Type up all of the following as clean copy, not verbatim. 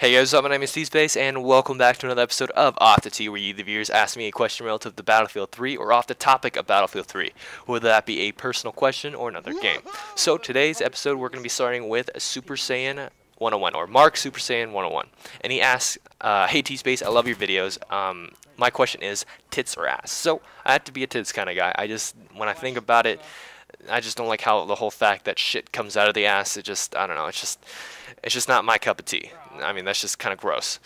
Hey guys, what's up? My name is T-Space, and welcome back to another episode of Off the Tee, where you, the viewers, ask me a question relative to Battlefield 3 or off the topic of Battlefield 3, whether that be a personal question or another game. So today's episode, we're going to be starting with Super Saiyan 101, or Mark Super Saiyan 101. And he asks, hey T-Space, I love your videos. My question is, tits or ass? So I have to be a tits kind of guy. When I think about it, I just don't like how the whole fact that shit comes out of the ass. I don't know, it's just not my cup of tea. I mean, that's just kind of gross.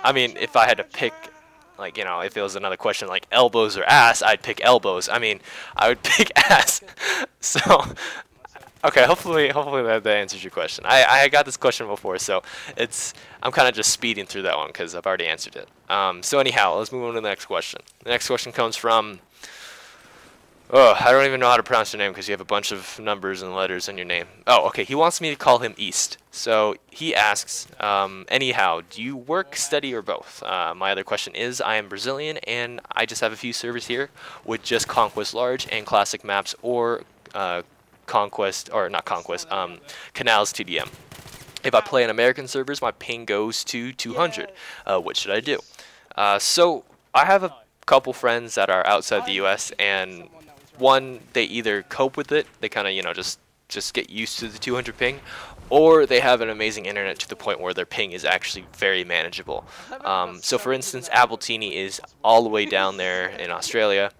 I mean, if I had to pick, like, you know, if it was another question like elbows or ass, I'd pick elbows. I mean, I would pick ass. So, okay, hopefully that answers your question. I got this question before, so I'm kind of just speeding through that one because I've already answered it. So anyhow, let's move on to the next question. The next question comes from... Oh, I don't even know how to pronounce your name because you have a bunch of numbers and letters in your name. Oh, okay. He wants me to call him East. So he asks, anyhow, do you work, study, or both? My other question is, I am Brazilian, and I just have a few servers here with just Conquest Large and Classic maps or Conquest, or not Conquest, Canals TDM. If I play on American servers, my ping goes to 200. What should I do? So I have a couple friends that are outside the U.S., and one, they either cope with it, they kind of, you know, just get used to the 200 ping, or they have an amazing internet to the point where their ping is actually very manageable. So for instance, Appletini is all the way down there in Australia,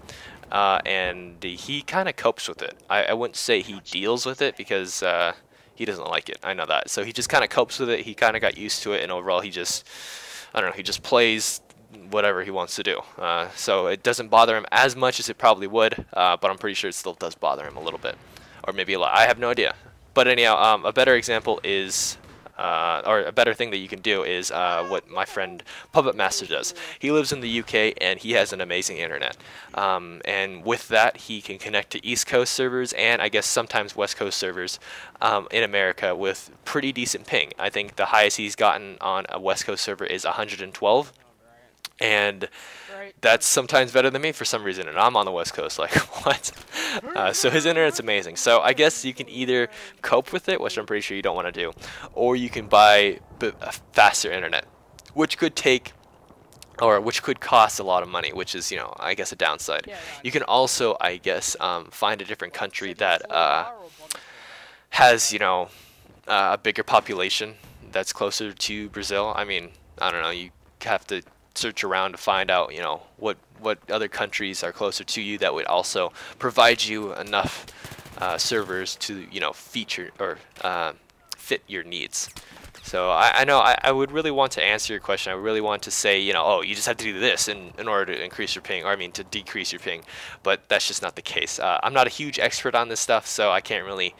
and he kind of copes with it. I wouldn't say he deals with it because he doesn't like it. I know that. So he just kind of copes with it. He kind of got used to it, and overall he just, I don't know, he just plays whatever he wants to do. So it doesn't bother him as much as it probably would, but I'm pretty sure it still does bother him a little bit, or maybe a lot. I have no idea. But anyhow, a better example is, or a better thing that you can do is what my friend Puppet Master does. He lives in the UK and he has an amazing internet. And with that, he can connect to East Coast servers and I guess sometimes West Coast servers in America with pretty decent ping. I think the highest he's gotten on a West Coast server is 112. And that's sometimes better than me for some reason, and I'm on the West Coast, like, what? So his internet's amazing. So I guess you can either cope with it, which I'm pretty sure you don't want to do, or you can buy a faster internet, which could cost a lot of money, which is, you know, I guess a downside. You can also, I guess, find a different country that has, you know, a bigger population that's closer to Brazil. I mean, I don't know, you have to search around to find out, you know, what other countries are closer to you that would also provide you enough servers to, you know, feature or fit your needs. So I know I would really want to answer your question. I really want to say, you know, oh, you just have to do this in order to increase your ping, or I mean to decrease your ping, but that's just not the case. I'm not a huge expert on this stuff, so I can't really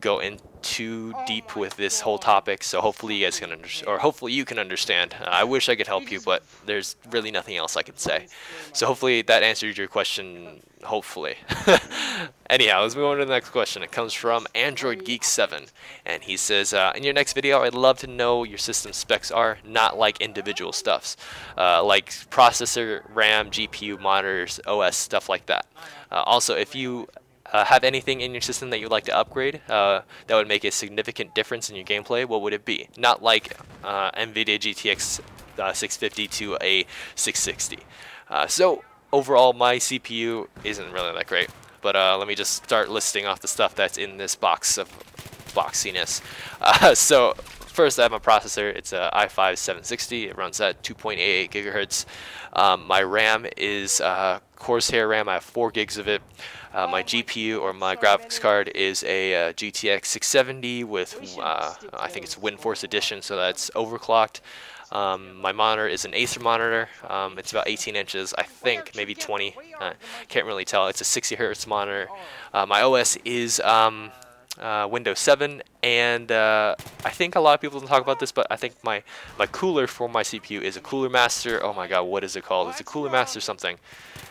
go in too deep with this whole topic, so hopefully you guys can hopefully you can understand. I wish I could help you, but there's really nothing else I can say. So hopefully that answered your question, hopefully. Anyhow, let's move on to the next question. It comes from Android Geek 7, and he says, in your next video, I'd love to know your system specs are, not like individual stuffs, like processor, RAM, GPU, monitors, OS, stuff like that. Also, if you have anything in your system that you'd like to upgrade that would make a significant difference in your gameplay, what would it be? Not like NVIDIA GTX 650 to a 660. So overall, my CPU isn't really that great, but let me just start listing off the stuff that's in this box of boxiness. So first, I have my processor. It's a i5-760. It runs at 2.88 gigahertz. My RAM is Corsair RAM. I have 4 gigs of it. My GPU, or my graphics card, is a GTX 670 with, I think it's WindForce Edition, so that's overclocked. My monitor is an Acer monitor. It's about 18 inches, I think, maybe 20. Can't really tell. It's a 60 hertz monitor. My OS is Windows 7, and I think a lot of people don't talk about this, but I think my cooler for my CPU is a Cooler Master. Oh my god, what is it called? It's a Cooler Master something.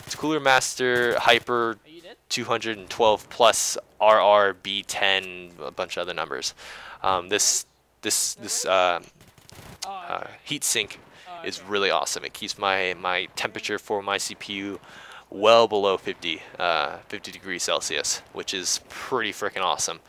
It's Cooler Master Hyper 212 plus RRB10, a bunch of other numbers. This heatsink is really awesome. It keeps my temperature for my CPU well below 50 degrees Celsius, which is pretty freaking awesome.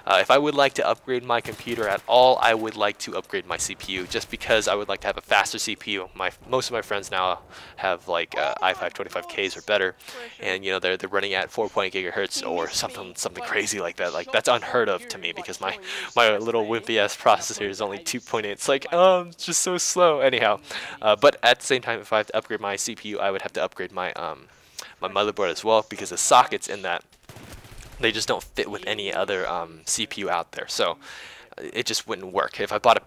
If I would like to upgrade my computer at all, I would like to upgrade my CPU, just because I would like to have a faster CPU. Most of my friends now have like i5 25Ks or better, and you know they're running at 4.8 gigahertz or something crazy like that. Like that's unheard of to me, because my little wimpy ass processor is only 2.8. It's like it's just so slow. Anyhow, but at the same time, if I have to upgrade my CPU, I would have to upgrade my my motherboard as well, because the sockets in that, they just don't fit with any other CPU out there. So it just wouldn't work. If I bought a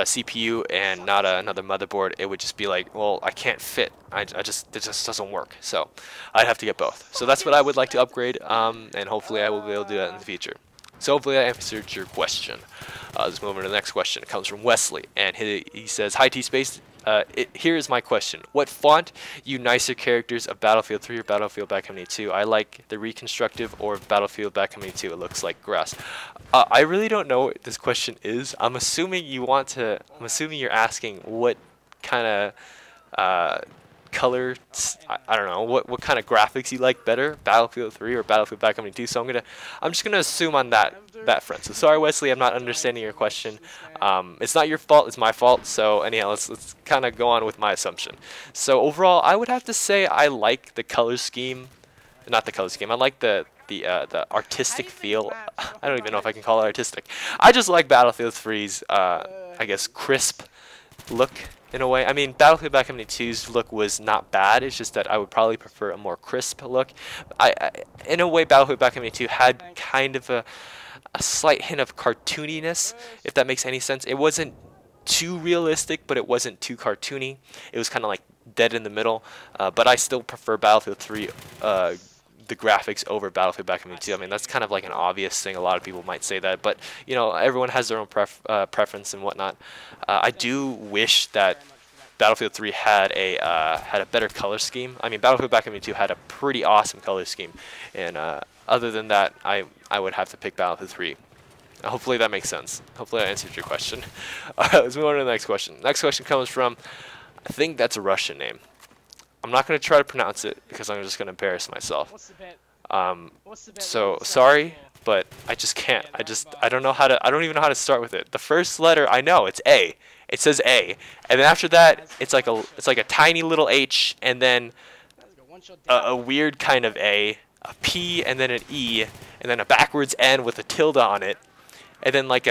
CPU and not another motherboard, it would just be like, well, I can't fit. It just doesn't work. So I'd have to get both. So that's what I would like to upgrade, and hopefully I will be able to do that in the future. So hopefully I answered your question. Let's move on to the next question. It comes from Wesley, and he says, "Hi T-Space. Here is my question. What font you nicer characters of Battlefield 3 or Battlefield Bad Company 2? I like the Reconstructive or Battlefield Bad Company 2. It looks like grass." I really don't know what this question is. I'm assuming you're asking what kind of color, I don't know, what kind of graphics you like better, Battlefield 3 or Battlefield Bad Company 2. So I'm just gonna assume on that front. So sorry Wesley, I'm not understanding your question. It's not your fault, it's my fault. So anyhow, let's kind of go on with my assumption. So overall, I would have to say I like the color scheme, not the color scheme. I like the artistic feel. I don't even know if I can call it artistic. I just like Battlefield 3's I guess crisp look in a way. I mean, Battlefield Bad Company 2's look was not bad. It's just that I would probably prefer a more crisp look. In a way, Battlefield Bad Company 2 had kind of a slight hint of cartooniness, if that makes any sense. It wasn't too realistic, but it wasn't too cartoony. It was kind of like dead in the middle. But I still prefer Battlefield 3 the graphics over Battlefield Bad Company 2. I mean, that's kind of like an obvious thing. A lot of people might say that, but you know, everyone has their own preference and whatnot. I do wish that Battlefield 3 had a better color scheme. I mean, Battlefield Bad Company 2 had a pretty awesome color scheme, and other than that, I would have to pick Battlefield 3. Hopefully that makes sense. Hopefully I answered your question. Let's move on to the next question. Next question comes from, I think that's a Russian name. I'm not going to try to pronounce it because I'm just going to embarrass myself. So sorry, but I just can't. I don't know how to. I don't even know how to start with it. The first letter I know, it's A. It says A, and then after that, it's like a tiny little H, and then a weird kind of A, P, and then an E, and then a backwards N with a tilde on it, and then like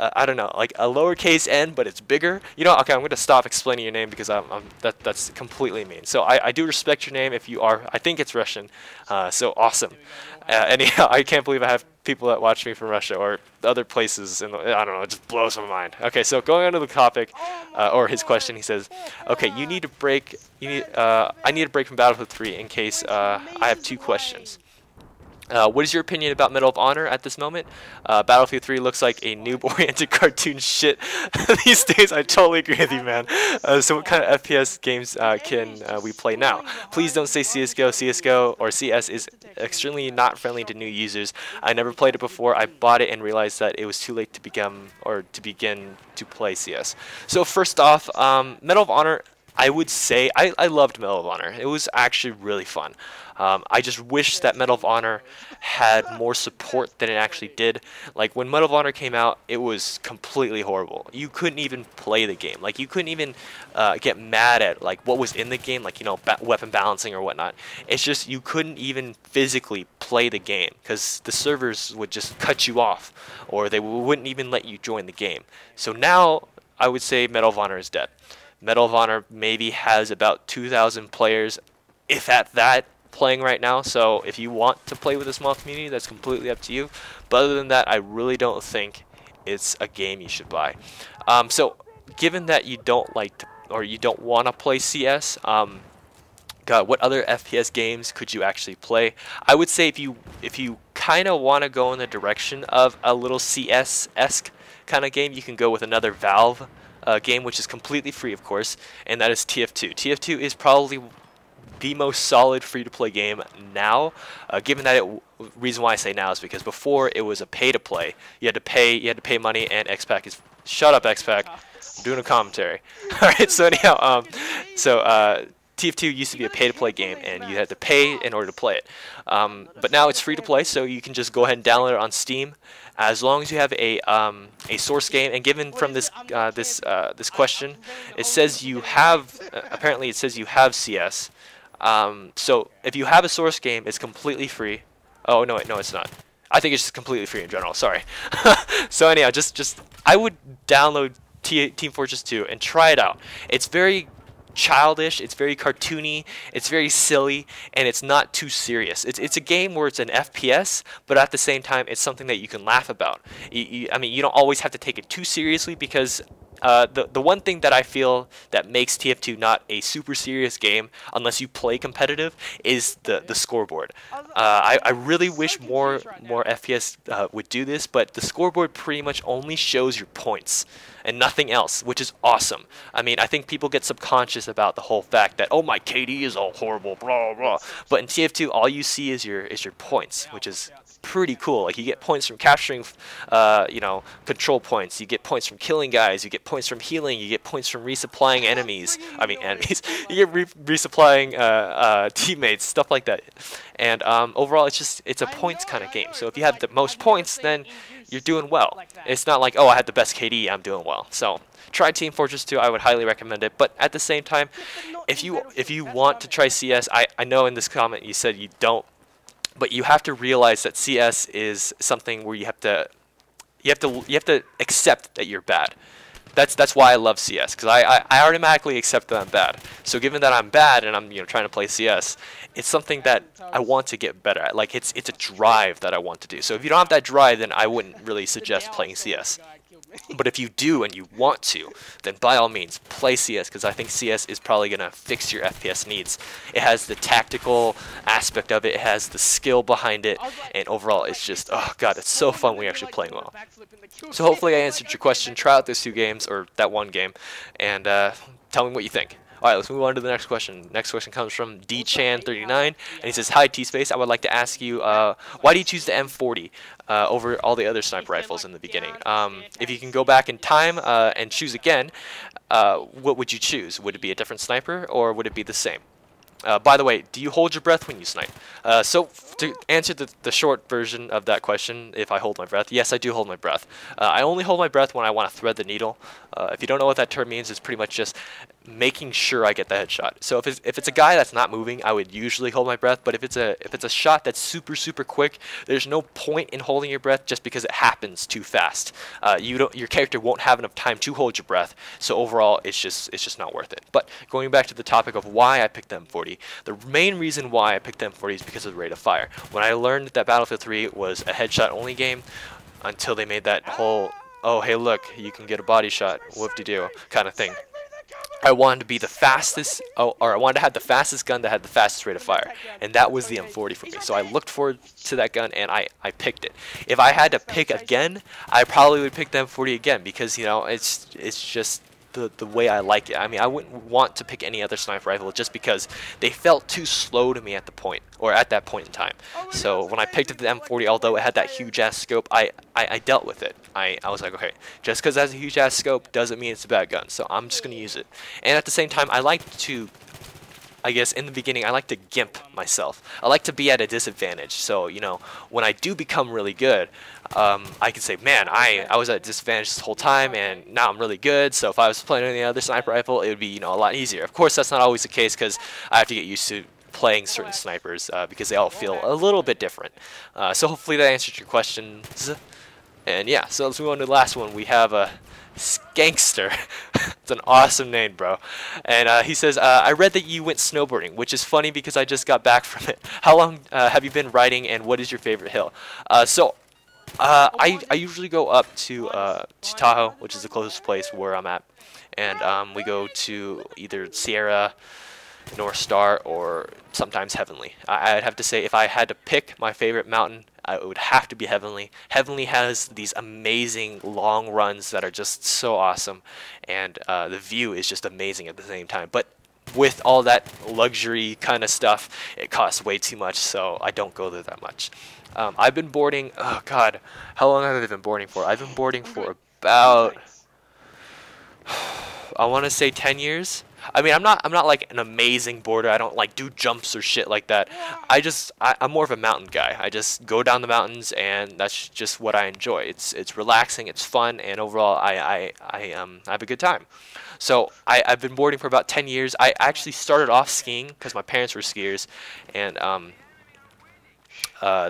I don't know, like a lowercase n, but it's bigger. You know, okay, I'm going to stop explaining your name because that's completely mean. So I do respect your name if you are. I think it's Russian. So awesome. Anyhow, I can't believe I have people that watch me from Russia or other places. I don't know, it just blows my mind. Okay, so going on to the topic, or his question, he says, okay, you need a break. I need a break from Battlefield 3 in case I have two questions. What is your opinion about Medal of Honor at this moment? Battlefield 3 looks like a noob-oriented cartoon shit these days. I totally agree with you, man. So what kind of FPS games can we play now? Please don't say CSGO. CSGO or CS is extremely not friendly to new users. I never played it before. I bought it and realized that it was too late to begin to play CS. So first off, Medal of Honor, I would say I loved Medal of Honor. It was actually really fun. I just wish that Medal of Honor had more support than it actually did. Like when Medal of Honor came out, it was completely horrible. You couldn't even play the game. Like you couldn't even get mad at like what was in the game, like, you know, weapon balancing or whatnot. It's just you couldn't even physically play the game because the servers would just cut you off, or they wouldn't even let you join the game. So now I would say Medal of Honor is dead. Medal of Honor maybe has about 2,000 players, if at that, playing right now. So if you want to play with a small community, that's completely up to you. But other than that, I really don't think it's a game you should buy. So given that you don't like to, or you don't want to play CS, God, what other FPS games could you actually play? I would say if you kind of want to go in the direction of a little CS-esque kind of game, you can go with another Valve game, which is completely free, of course, and that is TF2. TF2 is probably the most solid free-to-play game now. Given that reason why I say now is because before it was a pay-to-play. You had to pay money, and XPac is shut up, XPac. I'm doing a commentary. All right, so anyhow, TF2 used to be a pay-to-play game, and you had to pay in order to play it. But now it's free to play, so you can just go ahead and download it on Steam, as long as you have a source game. And given from this this question, it says you have apparently it says you have CS. So if you have a source game, it's completely free. Oh no, no, it's not. I think it's just completely free in general. Sorry. So anyhow, just I would download Team Fortress 2 and try it out. It's very childish, it's very cartoony, it's very silly, and it's not too serious. It's a game where it's an FPS, but at the same time, it's something that you can laugh about. I mean, you don't always have to take it too seriously, because the one thing that I feel that makes TF2 not a super serious game, unless you play competitive, is the scoreboard. I really wish more FPS would do this, but the scoreboard pretty much only shows your points and nothing else, which is awesome. I mean, I think people get subconscious about the whole fact that, oh, my KD is all horrible, blah blah. But in TF2, all you see is your points, which is pretty cool. Like, you get points from capturing, you know, control points. You get points from killing guys. You get points from healing. You get points from resupplying enemies. I mean, enemies. You get resupplying teammates, stuff like that. And overall, it's a points kind of game. So if you have the most points, then you're doing well. It's not like, oh, I had the best KD, I'm doing well. So try Team Fortress 2. I would highly recommend it. But at the same time, if you want to try CS, I know in this comment you said you don't. But you have to realize that CS is something where you have to accept that you're bad. That's why I love CS, because I automatically accept that I'm bad. So given that I'm bad and I'm trying to play CS, it's something that I want to get better at. Like, it's a drive that I want to do. So if you don't have that drive, then I wouldn't really suggest playing CS. But if you do and you want to, then by all means play CS, because I think CS is probably going to fix your FPS needs. It has the tactical aspect of it, it has the skill behind it, and overall it's just, oh god, it's so fun when you're actually playing well. So hopefully I answered your question. Try out those 2 games, or that 1 game, and tell me what you think. Alright, let's move on to the next question. Next question comes from DChan39, and he says, hi T-Space, I would like to ask you, why do you choose the M40 over all the other sniper rifles in the beginning? If you can go back in time and choose again, what would you choose? Would it be a different sniper, or would it be the same? By the way, do you hold your breath when you snipe? So to answer the short version of that question, if I hold my breath, yes, I do hold my breath. I only hold my breath when I want to thread the needle. If you don't know what that term means, it's pretty much just making sure I get the headshot. So if it's a guy that's not moving, I would usually hold my breath. But if it's a shot that's super quick, there's no point in holding your breath just because it happens too fast. Your character won't have enough time to hold your breath. So overall, it's just not worth it. But going back to the topic of why I picked the M40, the main reason why I picked the M40 is because of the rate of fire. When I learned that Battlefield 3 was a headshot only game, until they made that whole, oh hey look, you can get a body shot, whoop-de-doo kind of thing, I wanted to be the fastest, or I wanted to have the fastest gun that had the fastest rate of fire, and that was the M40 for me. So I looked forward to that gun, and I picked it. If I had to pick again, I probably would pick the M40 again, because it's just the way I like it. I mean, I wouldn't want to pick any other sniper rifle just because they felt too slow to me at that point in time. So when I picked up the M40, although it had that huge ass scope, I dealt with it. I was like, okay, just because it has a huge ass scope doesn't mean it's a bad gun, so I'm just gonna use it. And at the same time, I like to, I guess in the beginning, I like to gimp myself. I like to be at a disadvantage. So, when I do become really good, I can say, man, I was at a disadvantage this whole time, and now I'm really good. So if I was playing any other sniper rifle, it would be, a lot easier. Of course, that's not always the case, because I have to get used to playing certain snipers, because they all feel a little bit different. So hopefully that answered your questions. And yeah, so let's move on to the last one. We have a Skankster. It's an awesome name, bro. And he says, I read that you went snowboarding, which is funny because I just got back from it. How long have you been riding, and what is your favorite hill? I usually go up to Tahoe, which is the closest place where I'm at. And we go to either Sierra, North Star, or sometimes Heavenly. I'd have to say, if I had to pick my favorite mountain, it would have to be Heavenly. Heavenly has these amazing long runs that are just so awesome, and the view is just amazing at the same time. But with all that luxury kind of stuff, it costs way too much, so I don't go there that much. I've been boarding, oh god, how long have I been boarding for? I've been boarding for about, I want to say 10 years. I mean, I'm not like an amazing boarder. I don't like do jumps or shit like that. I'm more of a mountain guy. I just go down the mountains, and that's just what I enjoy. It's relaxing, it's fun, and overall I have a good time. So I've been boarding for about 10 years. I actually started off skiing because my parents were skiers, and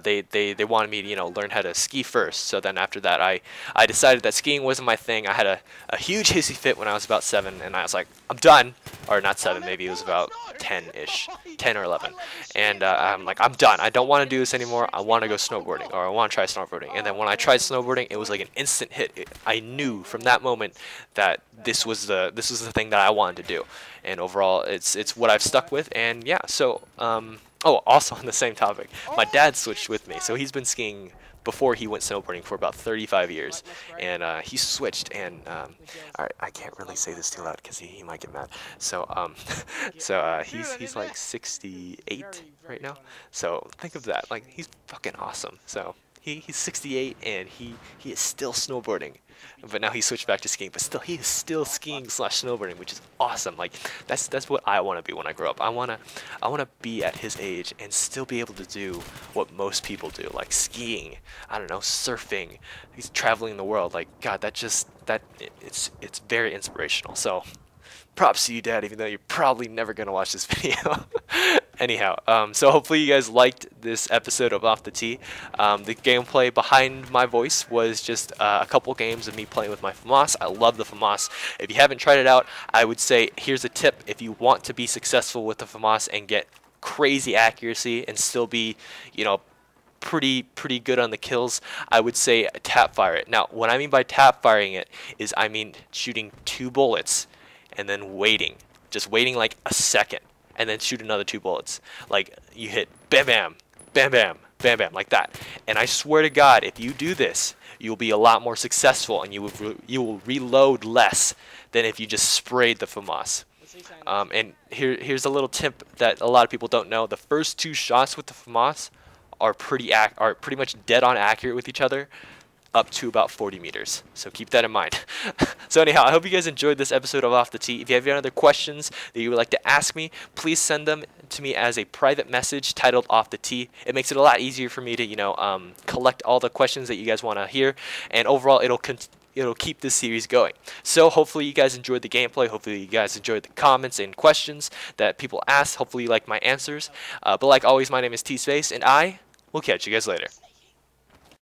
they wanted me to, learn how to ski first. So then after that, I decided that skiing wasn't my thing. I had a huge hissy fit when I was about 7, and I was like, I'm done. Or not 7, maybe it was about 10-ish, 10 or 11. And I'm like, I'm done. I don't want to do this anymore. I want to go snowboarding, or I want to try snowboarding. And then when I tried snowboarding, it was like an instant hit. I knew from that moment that this was the thing that I wanted to do. And overall, it's what I've stuck with. And yeah, so oh, also on the same topic, my dad switched with me. So he's been skiing before he went snowboarding for about 35 years, and he switched. And I can't really say this too loud because he might get mad. So he's like 68 right now. So think of that, like he's fucking awesome. So he's 68 and he is still snowboarding, but now he switched back to skiing. But still, he is still skiing / snowboarding, which is awesome. Like that's what I want to be when I grow up. I wanna be at his age and still be able to do what most people do, like skiing. I don't know, surfing. He's traveling the world. Like God, it's very inspirational. So props to you, Dad, even though you're probably never gonna watch this video. Anyhow, so hopefully you guys liked this episode of Off the Tee. The gameplay behind my voice was just a couple games of me playing with my FAMAS. I love the FAMAS. If you haven't tried it out, I would say here's a tip. If you want to be successful with the FAMAS and get crazy accuracy and still be, pretty good on the kills, I would say tap fire it. Now, what I mean by tap firing it is I mean shooting 2 bullets and then waiting. Just waiting like a second, and then shoot another 2 bullets. Like you hit bam bam, bam bam, bam bam, like that. And I swear to God, if you do this, you'll be a lot more successful, and you will reload less than if you just sprayed the FAMAS. And here's a little tip that a lot of people don't know. The first 2 shots with the FAMAS are pretty much dead on accurate with each other, up to about 40 meters. So keep that in mind. So anyhow, I hope you guys enjoyed this episode of Off the Tee. If you have any other questions that you would like to ask me, please send them to me as a private message titled Off the Tee. It makes it a lot easier for me to, collect all the questions that you guys want to hear, and overall it'll keep this series going. So hopefully you guys enjoyed the gameplay. Hopefully you guys enjoyed the comments and questions that people asked. Hopefully you like my answers. But like always, my name is T-Space, and I will catch you guys later.